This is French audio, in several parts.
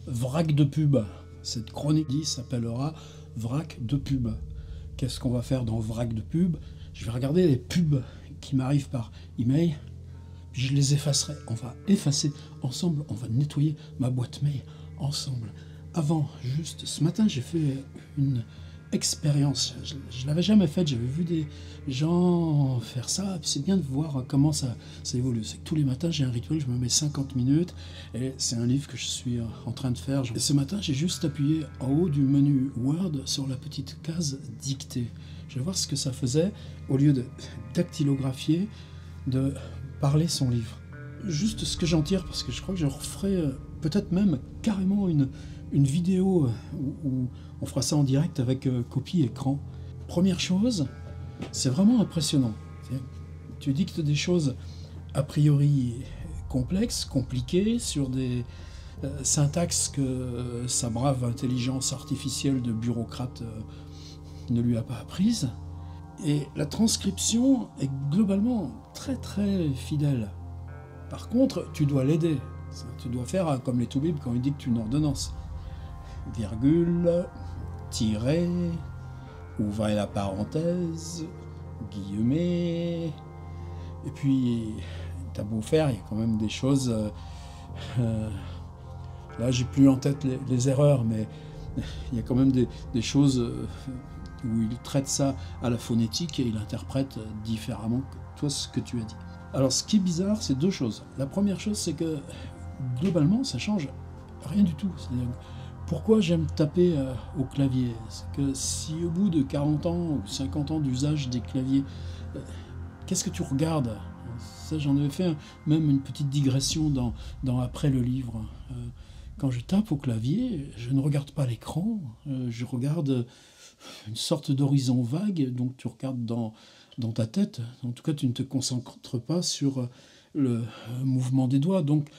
vrac de pub. Cette chronique s'appellera vrac de pub. Qu'est-ce qu'on va faire dans vrac de pub? Je vais regarder les pubs qui m'arrivent par email, puis je les effacerai. On va effacer ensemble, on va nettoyer ma boîte mail ensemble. Avant, juste ce matin, j'ai fait une expérience. Je ne l'avais jamais faite, j'avais vu des gens faire ça, puis c'est bien de voir comment ça évolue. C'est que tous les matins, j'ai un rituel, je me mets 50 minutes, et c'est un livre que je suis en train de faire. Et ce matin, j'ai juste appuyé en haut du menu Word sur la petite case dictée. Je vais voir ce que ça faisait, au lieu de dactylographier, de parler son livre. Juste ce que j'en tire, parce que je crois que je referai peut-être même carrément une vidéo où on fera ça en direct avec copie écran. Première chose, c'est vraiment impressionnant. Tu dictes des choses a priori complexes, compliquées, sur des syntaxes que sa brave intelligence artificielle de bureaucrate ne lui a pas apprises. Et la transcription est globalement très très fidèle. Par contre, tu dois l'aider. Tu dois faire comme les toubibs quand ils dictent une ordonnance. Virgule, tiret, ouvrez la parenthèse, guillemets. Et puis, t'as beau faire, il y a quand même des choses... là, j'ai plus en tête les erreurs, mais il y a quand même des choses où il traite ça à la phonétique et il interprète différemment que toi ce que tu as dit. Alors, ce qui est bizarre, c'est deux choses. La première chose, c'est que globalement, ça change rien du tout. C'est-à-dire, pourquoi j'aime taper au clavier? C'est que si au bout de 40 ans ou 50 ans d'usage des claviers, qu'est-ce que tu regardes? Ça, j'en avais fait même une petite digression dans Après le livre. Quand je tape au clavier, je ne regarde pas l'écran, je regarde une sorte d'horizon vague, donc tu regardes dans ta tête. En tout cas, tu ne te concentres pas sur le mouvement des doigts. Donc,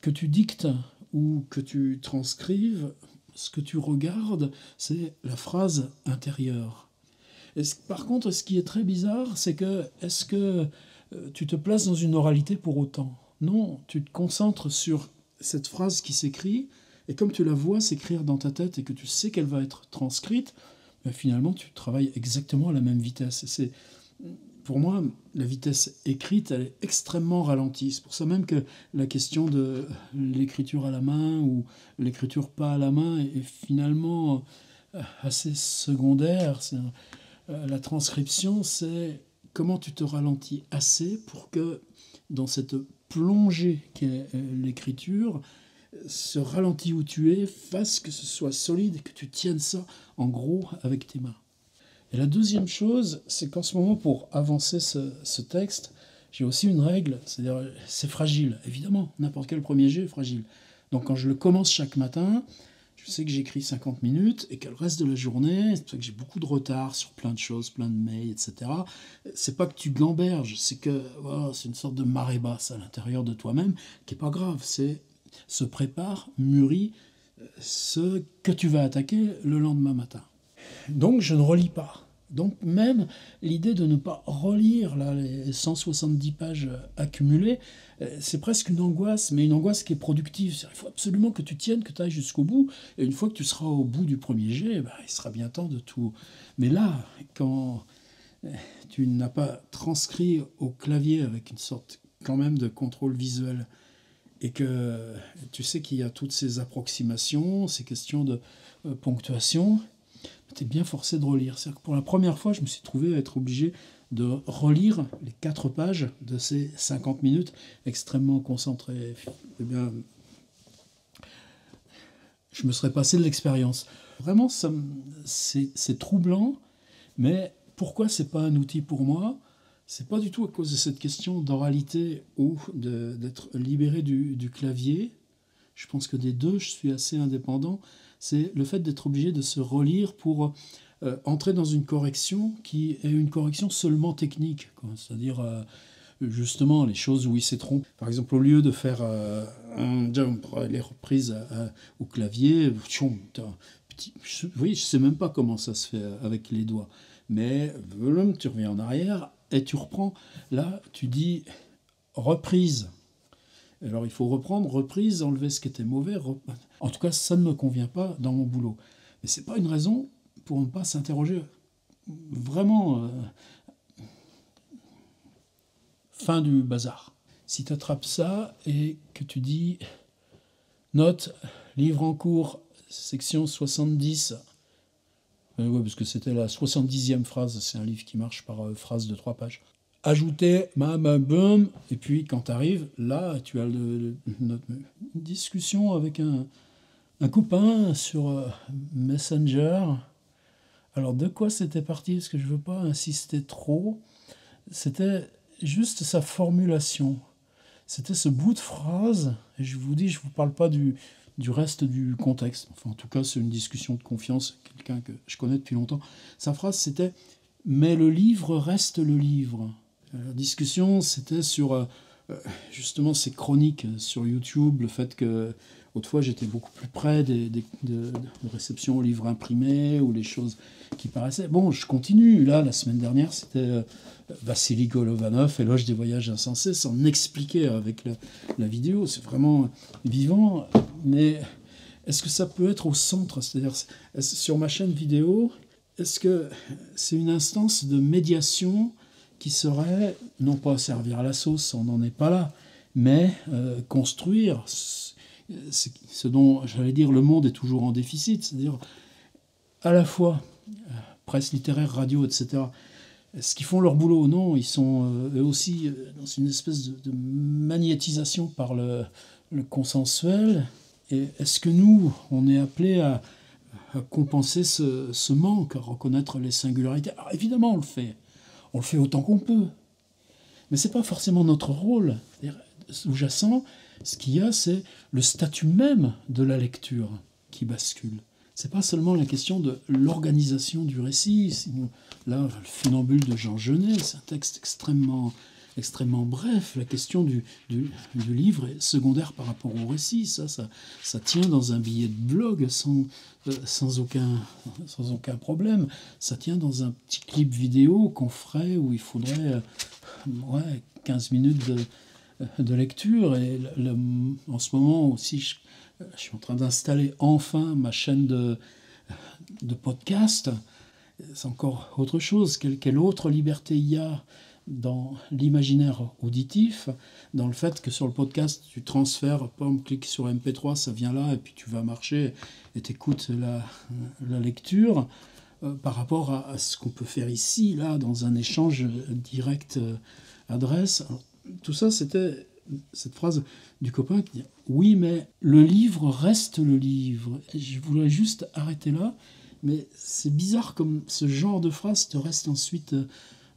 que tu dictes ou que tu transcrives, ce que tu regardes, c'est la phrase intérieure. Par contre, ce qui est très bizarre, c'est que est-ce que tu te places dans une oralité pour autant? Non, tu te concentres sur cette phrase qui s'écrit, et comme tu la vois s'écrire dans ta tête et que tu sais qu'elle va être transcrite, finalement, tu travailles exactement à la même vitesse. Pour moi, la vitesse écrite, elle est extrêmement ralentie. C'est pour ça même que la question de l'écriture à la main ou l'écriture pas à la main est finalement assez secondaire. La transcription, c'est comment tu te ralentis assez pour que dans cette plongée qu'est l'écriture, ce ralenti où tu es fasse que ce soit solide et que tu tiennes ça en gros avec tes mains. Et la deuxième chose, c'est qu'en ce moment, pour avancer ce texte, j'ai aussi une règle, c'est-à-dire c'est fragile. Évidemment, n'importe quel premier jet est fragile. Donc quand je le commence chaque matin, je sais que j'écris 50 minutes et que le reste de la journée, c'est pour ça que j'ai beaucoup de retard sur plein de choses, plein de mails, etc. C'est pas que tu gamberges, c'est que c'est une sorte de marée basse à l'intérieur de toi-même qui n'est pas grave. C'est se prépare, mûrit ce que tu vas attaquer le lendemain matin. Donc je ne relis pas. Donc même l'idée de ne pas relire là, les 170 pages accumulées, c'est presque une angoisse, mais une angoisse qui est productive. Il faut absolument que tu tiennes, que tu ailles jusqu'au bout, et une fois que tu seras au bout du premier jet, il sera bien temps de tout. Mais là, quand tu n'as pas transcrit au clavier avec une sorte quand même de contrôle visuel, et que tu sais qu'il y a toutes ces approximations, ces questions de ponctuation, tu es bien forcé de relire. C'est-à-dire que pour la première fois, je me suis trouvé à être obligé de relire les 4 pages de ces 50 minutes extrêmement concentrées. Eh bien, je me serais passé de l'expérience. Vraiment, c'est troublant, mais pourquoi c'est pas un outil pour moi? C'est pas du tout à cause de cette question d'oralité ou d'être libéré du clavier. Je pense que des deux, je suis assez indépendant. C'est le fait d'être obligé de se relire pour entrer dans une correction qui est une correction seulement technique. C'est-à-dire, justement, les choses où il s'est trompé. Par exemple, au lieu de faire un jump, les reprises au clavier, oui, je sais même pas comment ça se fait avec les doigts. Mais tu reviens en arrière et tu reprends. Là, tu dis reprise. Alors il faut reprendre, reprise, enlever ce qui était mauvais. En tout cas, ça ne me convient pas dans mon boulot. Mais ce n'est pas une raison pour ne pas s'interroger. Vraiment, fin du bazar. Si tu attrapes ça et que tu dis, note, livre en cours, section 70, ouais, parce que c'était la 70e phrase, c'est un livre qui marche par phrase de 3 pages. Ajouter, boum, et puis quand tu arrives, là, tu as une discussion avec un copain sur Messenger. Alors de quoi c'était parti? Parce que je ne veux pas insister trop. C'était juste sa formulation. C'était ce bout de phrase, et je vous dis, je ne vous parle pas du reste du contexte. Enfin, en tout cas, c'est une discussion de confiance, quelqu'un que je connais depuis longtemps. Sa phrase, c'était « Mais le livre reste le livre ». La discussion, c'était sur justement ces chroniques sur YouTube, le fait que autrefois j'étais beaucoup plus près de réception au livre imprimé ou les choses qui paraissaient. Bon, je continue. Là, la semaine dernière, c'était Vassili Golovanov, Éloge des voyages insensés, sans expliquer avec la vidéo. C'est vraiment vivant. Mais est-ce que ça peut être au centre? C'est-à-dire, sur ma chaîne vidéo, est-ce que c'est une instance de médiation qui serait, non pas servir à la sauce, on n'en est pas là, mais construire ce dont, j'allais dire, le monde est toujours en déficit, c'est-à-dire à la fois presse littéraire, radio, etc. Est-ce qu'ils font leur boulot? Non, ils sont eux aussi dans une espèce de magnétisation par le consensuel. Et est-ce que nous, on est appelés à compenser ce manque, à reconnaître les singularités? Alors évidemment, on le fait. On le fait autant qu'on peut. Mais ce n'est pas forcément notre rôle. Sous-jacent, ce qu'il y a, c'est le statut même de la lecture qui bascule. Ce n'est pas seulement la question de l'organisation du récit. Là, le Funambule de Jean Genet, c'est un texte extrêmement bref. La question du livre est secondaire par rapport au récit. Ça tient dans un billet de blog sans aucun problème. Ça tient dans un petit clip vidéo qu'on ferait où il faudrait 15 minutes de lecture. Et en ce moment aussi, je suis en train d'installer enfin ma chaîne de podcast. C'est encore autre chose. Quelle autre liberté il y a dans l'imaginaire auditif, dans le fait que sur le podcast, tu transfères, clique sur MP3, ça vient là, et puis tu vas marcher et t'écoutes la lecture, par rapport à ce qu'on peut faire ici, là, dans un échange direct adresse. Alors, tout ça, c'était cette phrase du copain qui dit « Oui, mais le livre reste le livre ». Je voulais juste arrêter là, mais c'est bizarre comme ce genre de phrase te reste ensuite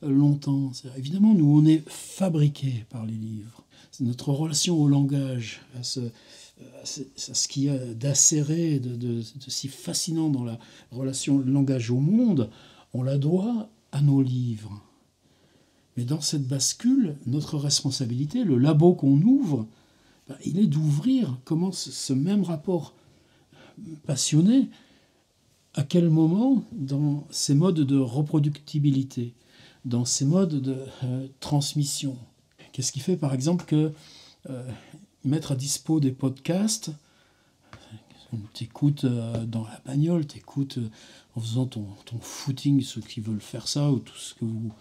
longtemps. Évidemment, nous, on est fabriqués par les livres. C'est notre relation au langage, à ce qu'il y a d'acéré, de si fascinant dans la relation langage au monde, on la doit à nos livres. Mais dans cette bascule, notre responsabilité, le labo qu'on ouvre, il est d'ouvrir comment ce même rapport passionné, à quel moment, dans ces modes de reproductibilité, dans ces modes de transmission. Qu'est-ce qui fait, par exemple, que mettre à dispo des podcasts, t'écoutes dans la bagnole, t'écoutes en faisant ton footing, ceux qui veulent faire ça, ou tout ce que vous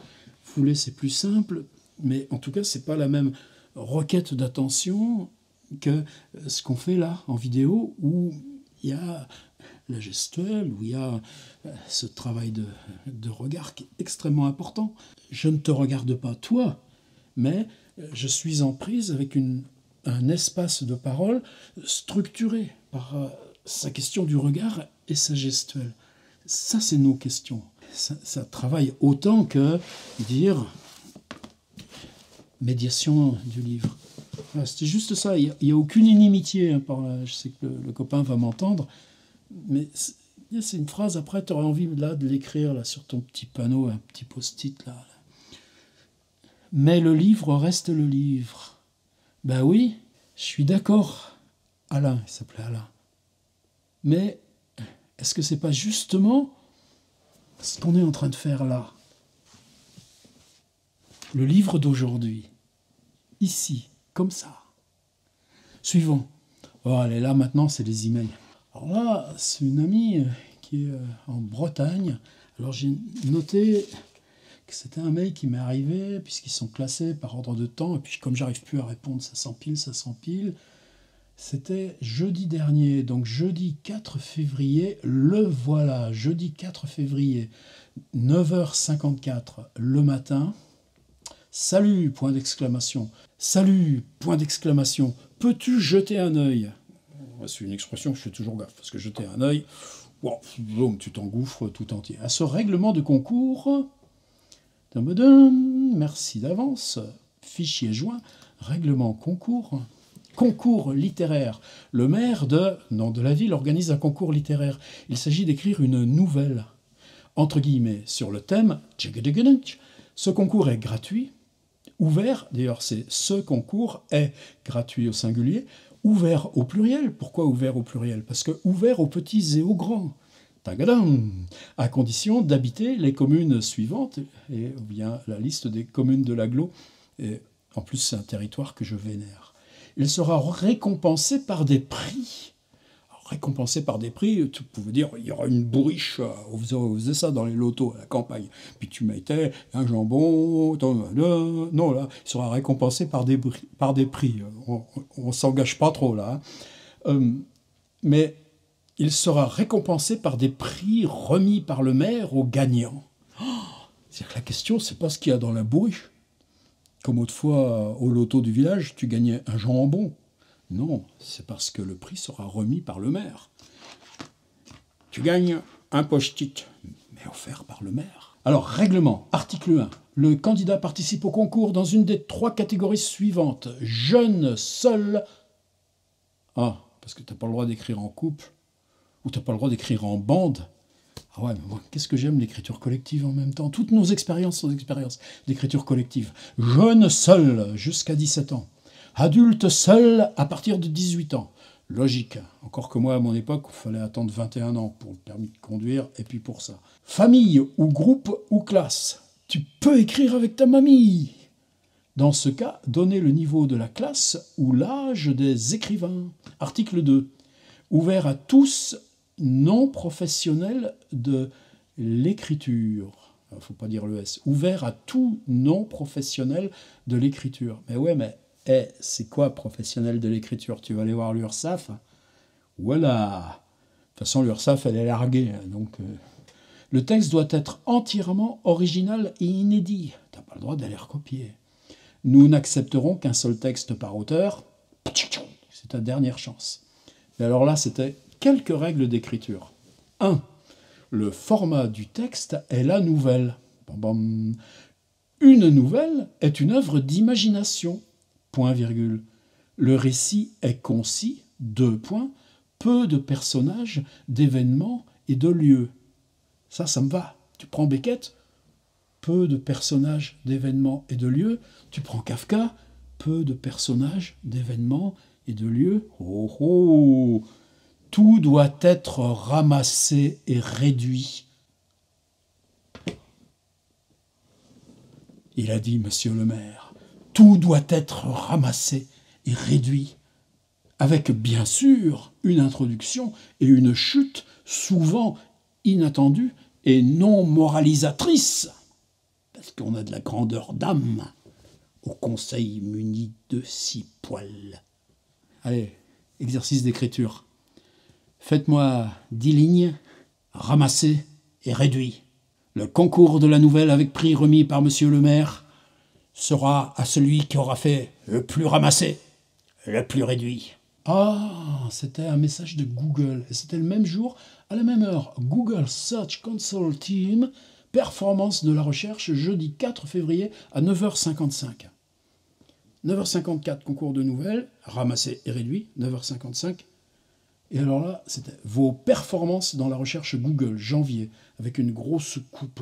voulez, c'est plus simple, mais en tout cas, c'est pas la même requête d'attention que ce qu'on fait là, en vidéo, où il y a la gestuelle, où il y a ce travail de regard qui est extrêmement important. Je ne te regarde pas toi, mais je suis en prise avec un espace de parole structuré par sa question du regard et sa gestuelle. Ça, c'est nos questions. Ça travaille autant que dire médiation du livre. Voilà, c'était juste ça. Il n'y a aucune inimitié. Hein, je sais que le copain va m'entendre. Mais c'est une phrase, après, tu aurais envie là, de l'écrire là, sur ton petit panneau, un petit post-it. Là. Mais le livre reste le livre. Ben oui, je suis d'accord. Alain, il s'appelait Alain. Mais est-ce que c'est pas justement ce qu'on est en train de faire là? Le livre d'aujourd'hui, ici, comme ça. Suivant. Oh, elle est là maintenant, c'est les emails. Alors là, c'est une amie qui est en Bretagne. Alors j'ai noté que c'était un mail qui m'est arrivé, puisqu'ils sont classés par ordre de temps, et puis comme j'arrive plus à répondre, ça s'empile. C'était jeudi dernier, donc jeudi 4 février, le voilà, jeudi 4 février, 9h54 le matin. Salut, point d'exclamation. Salut, point d'exclamation. Peux-tu jeter un œil? C'est une expression que je fais toujours gaffe, parce que jeter un œil, wow, tu t'engouffres tout entier. À ce règlement de concours, merci d'avance, fichier joint, règlement concours, concours littéraire. Le maire de la ville organise un concours littéraire. Il s'agit d'écrire une nouvelle, entre guillemets, sur le thème. Ce concours est gratuit, ouvert, d'ailleurs ce concours est gratuit au singulier, ouvert au pluriel. Pourquoi ouvert au pluriel? Parce que ouvert aux petits et aux grands. Tagadam, à condition d'habiter les communes suivantes, et bien la liste des communes de l'agglo, et en plus c'est un territoire que je vénère. Il sera récompensé par des prix. Alors, récompensé par des prix, tu pouvais dire, il y aura une bourriche, on faisait ça dans les lotos à la campagne, puis tu mettais un jambon, non là, il sera récompensé par des prix. On s'engage pas trop là. Mais il sera récompensé par des prix remis par le maire aux gagnants. C'est-à-dire que la question, c'est pas ce qu'il y a dans la bourriche. Comme autrefois, au loto du village, tu gagnais un jambon. Non, c'est parce que le prix sera remis par le maire. Tu gagnes un post-it, mais offert par le maire. Alors, règlement, article 1. Le candidat participe au concours dans une des 3 catégories suivantes. Jeune, seul. Ah, parce que tu n'as pas le droit d'écrire en couple. Ou tu n'as pas le droit d'écrire en bande. Ah ouais, mais moi, qu'est-ce que j'aime l'écriture collective en même temps. Toutes nos expériences sont des expériences d'écriture collective. Jeune seul jusqu'à 17 ans. Adulte seul à partir de 18 ans. Logique. Encore que moi, à mon époque, il fallait attendre 21 ans pour le permis de conduire, et puis pour ça. Famille ou groupe ou classe. Tu peux écrire avec ta mamie. Dans ce cas, donnez le niveau de la classe ou l'âge des écrivains. Article 2. Ouvert à tous non professionnels de l'écriture. Il ne faut pas dire le S. Ouvert à tout non professionnel de l'écriture. Mais ouais, mais c'est quoi professionnel de l'écriture? Tu vas aller voir l'URSSAF? Voilà. De toute façon, l'URSSAF, elle est larguée. Donc, le texte doit être entièrement original et inédit. Tu n'as pas le droit d'aller recopier. Nous n'accepterons qu'un seul texte par auteur. C'est ta dernière chance. Et alors là, c'était quelques règles d'écriture. 1. Le format du texte est la nouvelle. Une nouvelle est une œuvre d'imagination. Point virgule. Le récit est concis. 2 points. Peu de personnages, d'événements et de lieux. Ça me va. Tu prends Beckett, peu de personnages, d'événements et de lieux. Tu prends Kafka, peu de personnages, d'événements et de lieux. Oh oh! Tout doit être ramassé et réduit. Il a dit, monsieur le maire, tout doit être ramassé et réduit, avec bien sûr une introduction et une chute souvent inattendue et non moralisatrice, parce qu'on a de la grandeur d'âme au conseil muni de 6 poils. Allez, exercice d'écriture. Faites-moi 10 lignes, ramassées et réduits. Le concours de la nouvelle avec prix remis par monsieur le maire sera à celui qui aura fait le plus ramassé, le plus réduit. Ah, c'était un message de Google. Et c'était le même jour, à la même heure. Google Search Console Team, performance de la recherche, jeudi 4 février à 9h55. 9h54, concours de nouvelles, ramassé et réduit, 9h55. Et alors là, c'était vos performances dans la recherche Google, janvier, avec une grosse coupe.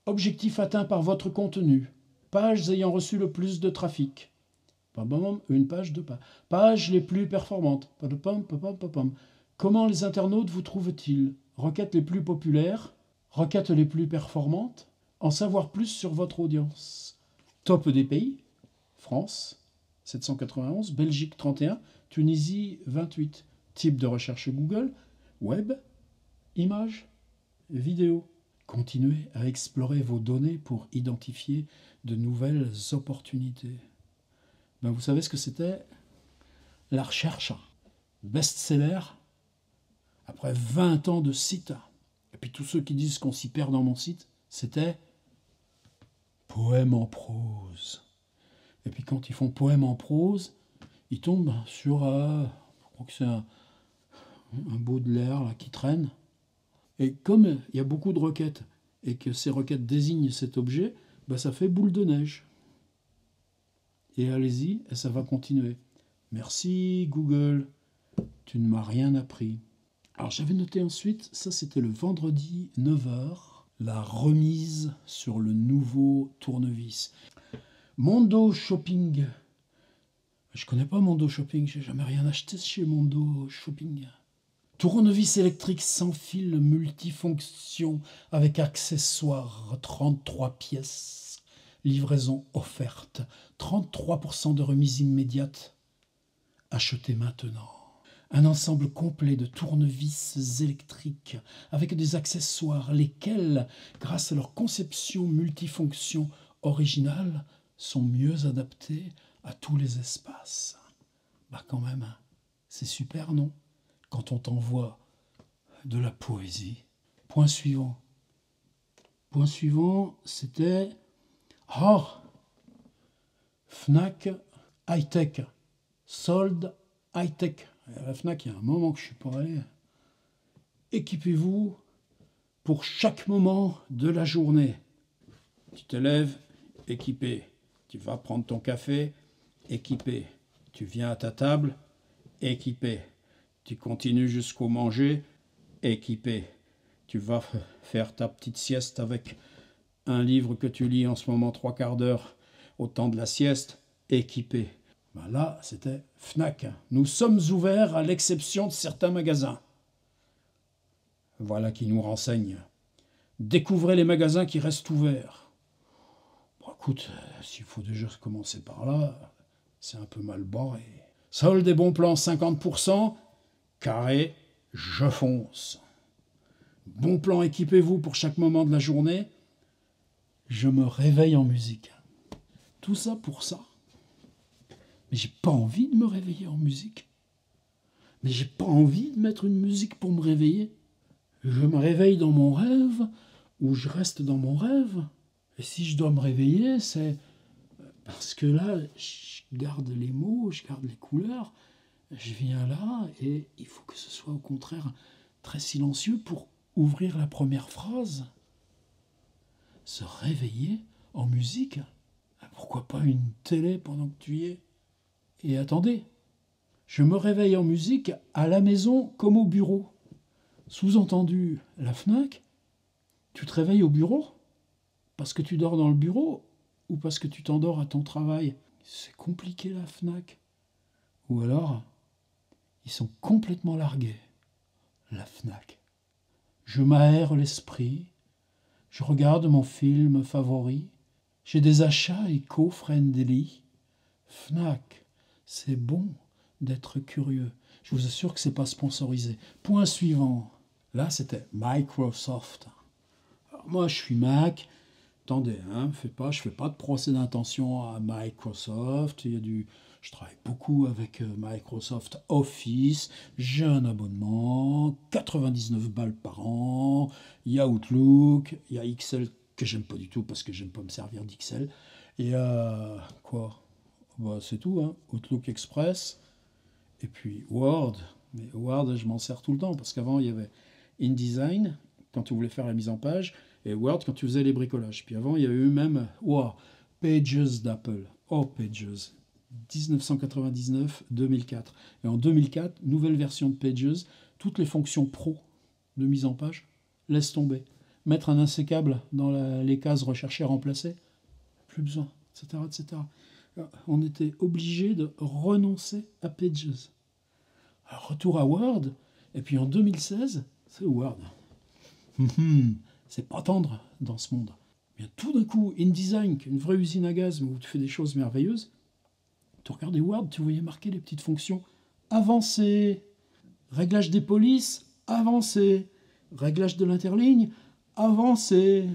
Objectif atteint par votre contenu. Pages ayant reçu le plus de trafic. Une page, 2 pages. Pages les plus performantes. Comment les internautes vous trouvent-ils? Requêtes les plus populaires. Requêtes les plus performantes. En savoir plus sur votre audience. Top des pays. France. 791, Belgique 31, Tunisie 28. Type de recherche Google, web, images, vidéo. Continuez à explorer vos données pour identifier de nouvelles opportunités. Ben, vous savez ce que c'était? La recherche. Best-seller, après 20 ans de site. Et puis tous ceux qui disent qu'on s'y perd dans mon site, c'était poème en prose. Et puis quand ils font poème en prose, ils tombent sur, je crois que c'est un Baudelaire là, qui traîne. Et comme il y a beaucoup de requêtes, et que ces requêtes désignent cet objet, ben ça fait boule de neige. Et allez-y, et ça va continuer. Merci Google, tu ne m'as rien appris. Alors j'avais noté ensuite, ça c'était le vendredi 9h, la remise sur le nouveau tournevis. Mondo Shopping. Je connais pas Mondo Shopping, j'ai jamais rien acheté chez Mondo Shopping. Tournevis électrique sans fil multifonction avec accessoires, 33 pièces. Livraison offerte, 33% de remise immédiate. Achetez maintenant. Un ensemble complet de tournevis électriques avec des accessoires, lesquels, grâce à leur conception multifonction originale, sont mieux adaptés à tous les espaces. Bah quand même, c'est super, non? Quand on t'envoie de la poésie. Point suivant. Point suivant, c'était Fnac high-tech. Solde high-tech. À la Fnac, il y a un moment que je ne suis pas allé. Équipez-vous pour chaque moment de la journée. Tu te lèves, équipé. Tu vas prendre ton café, équipé. Tu viens à ta table, équipé. Tu continues jusqu'au manger, équipé. Tu vas faire ta petite sieste avec un livre que tu lis en ce moment 3/4 d'heure au temps de la sieste, équipé. Ben là, c'était Fnac. Nous sommes ouverts à l'exception de certains magasins. Voilà qui nous renseigne. Découvrez les magasins qui restent ouverts. Bon, écoute, s'il faut déjà commencer par là, c'est un peu mal barré. Solde et bons plans 50%, carré, je fonce. Bon plan, équipez-vous pour chaque moment de la journée. Je me réveille en musique. Tout ça pour ça. Mais j'ai pas envie de me réveiller en musique. Mais j'ai pas envie de mettre une musique pour me réveiller. Je me réveille dans mon rêve ou je reste dans mon rêve. Et si je dois me réveiller, c'est parce que là, je garde les mots, je garde les couleurs. Je viens là et il faut que ce soit au contraire très silencieux pour ouvrir la première phrase. Se réveiller en musique. Pourquoi pas une télé pendant que tu y es? Et attendez, je me réveille en musique à la maison comme au bureau. Sous-entendu, la Fnac, tu te réveilles au bureau parce que tu dors dans le bureau ou parce que tu t'endors à ton travail? C'est compliqué la Fnac. Ou alors, ils sont complètement largués, la Fnac. Je m'aère l'esprit, je regarde mon film favori, j'ai des achats éco-friendly. Fnac, c'est bon d'être curieux. Je vous assure que c'est pas sponsorisé. Point suivant. Là, c'était Microsoft. Alors, moi, je suis Mac. Attendez, je fais pas de procès d'intention à Microsoft. Je travaille beaucoup avec Microsoft Office. J'ai un abonnement, 99 balles par an. Il y a Outlook, il y a Excel que j'aime pas du tout parce que j'aime pas me servir d'Excel. Et quoi? Bah, c'est tout, Outlook Express. Et puis Word. Mais Word, je m'en sers tout le temps parce qu'avant, il y avait InDesign quand tu voulais faire la mise en page et Word quand tu faisais les bricolages. Puis avant, il y avait eu même Pages d'Apple. Pages. 1999-2004. Et en 2004, nouvelle version de Pages, toutes les fonctions pro de mise en page, laisse tomber. Mettre un insécable dans les cases rechercher, remplacer, plus besoin, etc., etc. On était obligé de renoncer à Pages. Alors, retour à Word, et puis en 2016, c'est Word. C'est pas tendre dans ce monde. Bien, tout d'un coup, InDesign, une vraie usine à gaz où tu fais des choses merveilleuses, Tu regardais Word, tu voyais marquer les petites fonctions avancées, réglage des polices, avancé, réglage de l'interligne, avancé,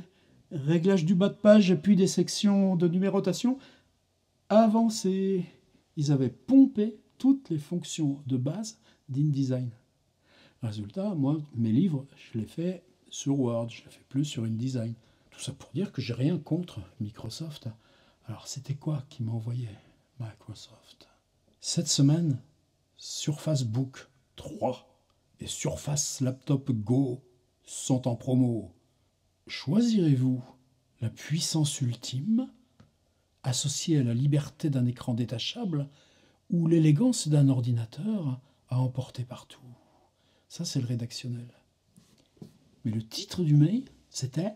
réglage du bas de page et puis des sections de numérotation, avancé. Ils avaient pompé toutes les fonctions de base d'InDesign. Résultat, moi, mes livres, je les fais sur Word, je les fais plus sur InDesign. Tout ça pour dire que j'ai rien contre Microsoft. Alors, c'était quoi qui m'a envoyé Microsoft? Cette semaine, Surface Book 3 et Surface Laptop Go sont en promo. Choisirez-vous la puissance ultime, associée à la liberté d'un écran détachable, ou l'élégance d'un ordinateur à emporter partout? Ça, c'est le rédactionnel. Mais le titre du mail, c'était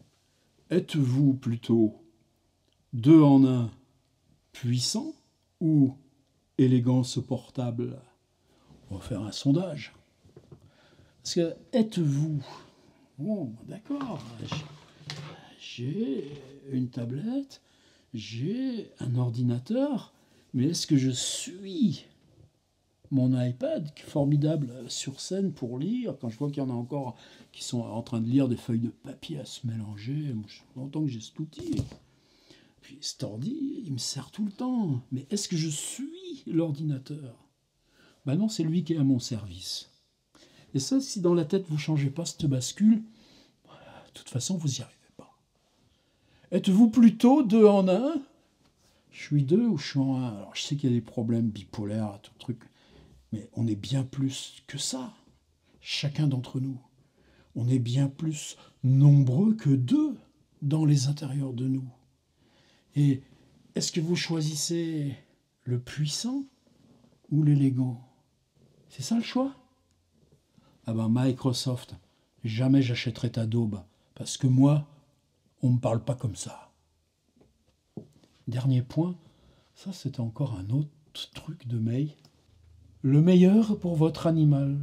« Êtes-vous plutôt 2 en 1 puissant ou élégance portable ?» On va faire un sondage. Parce que êtes-vous... Bon, d'accord, j'ai une tablette, j'ai un ordinateur, mais est-ce que je suis mon iPad, qui est formidable sur scène pour lire, quand je vois qu'il y en a encore qui sont en train de lire des feuilles de papier à se mélanger, moi, je fais longtemps que j'ai cet outil. Puis cet ordi, il me sert tout le temps. Mais est-ce que je suis l'ordinateur? Ben non, c'est lui qui est à mon service. Et ça, si dans la tête vous ne changez pas cette bascule, de toute façon, vous n'y arrivez pas. Êtes-vous plutôt 2 en 1? Je suis 2 ou je suis en 1? Alors, je sais qu'il y a des problèmes bipolaires, tout truc, mais on est bien plus que ça. Chacun d'entre nous. On est bien plus nombreux que 2 dans les intérieurs de nous. Et est-ce que vous choisissez le puissant ou l'élégant? C'est ça le choix? Ah ben Microsoft, jamais j'achèterai ta daube, parce que moi, on ne me parle pas comme ça. Dernier point, ça c'était encore un autre truc de mail. Le meilleur pour votre animal.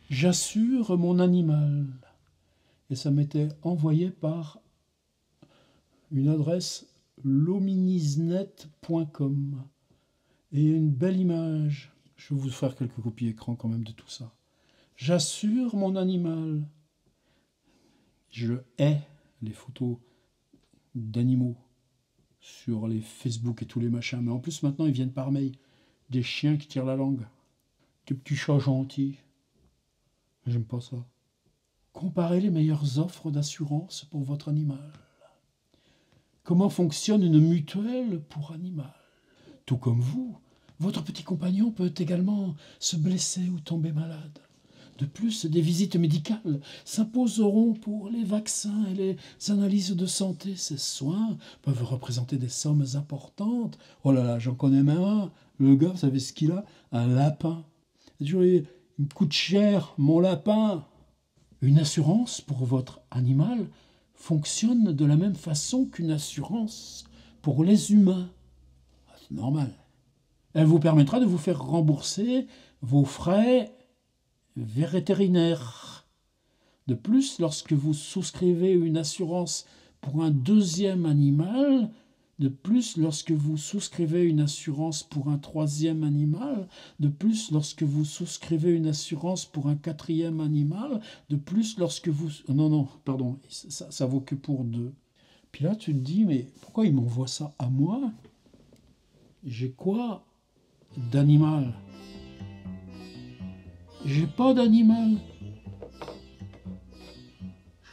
J'assure mon animal. Et ça m'était envoyé par une adresse lominisnet.com. Et une belle image. Je vais vous faire quelques copies écran quand même de tout ça. J'assure mon animal. Je hais les photos d'animaux sur les Facebook et tous les machins. Mais en plus, maintenant, ils viennent par mail. Des chiens qui tirent la langue. Des petits chats gentils. J'aime pas ça. Comparez les meilleures offres d'assurance pour votre animal. Comment fonctionne une mutuelle pour animal? Tout comme vous, votre petit compagnon peut également se blesser ou tomber malade. De plus, des visites médicales s'imposeront pour les vaccins et les analyses de santé. Ces soins peuvent représenter des sommes importantes. Oh là là, j'en connais même un. Le gars, vous savez ce qu'il a? Un lapin. Il me coûte cher, mon lapin. Une assurance pour votre animal fonctionne de la même façon qu'une assurance pour les humains. C'est normal. Elle vous permettra de vous faire rembourser vos frais vétérinaires. De plus, lorsque vous souscrivez une assurance pour un deuxième animal, de plus, lorsque vous souscrivez une assurance pour un troisième animal, de plus, lorsque vous souscrivez une assurance pour un quatrième animal, de plus, lorsque vous... Non, pardon, ça vaut que pour 2. Puis là, tu te dis, mais pourquoi il m'envoie ça à moi? J'ai quoi d'animal? J'ai pas d'animal.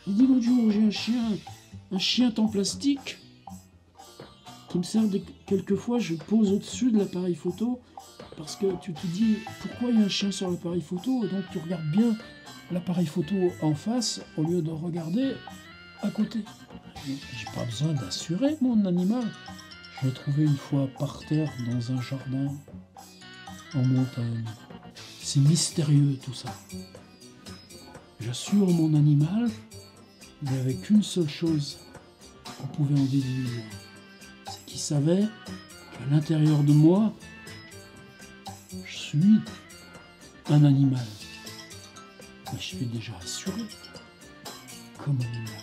J'ai dit l'autre jour, j'ai un chien en plastique qui me sert quelquefois, je pose au-dessus de l'appareil photo parce que tu te dis pourquoi il y a un chien sur l'appareil photo, et donc tu regardes bien l'appareil photo en face au lieu de regarder à côté. J'ai pas besoin d'assurer mon animal. Je l'ai trouvé une fois par terre dans un jardin en montagne. C'est mystérieux tout ça. J'assure mon animal, il n'y avait qu'une seule chose qu'on pouvait en déduire. C'est qu'il savait qu'à l'intérieur de moi, je suis un animal. Mais je suis déjà assuré comme animal.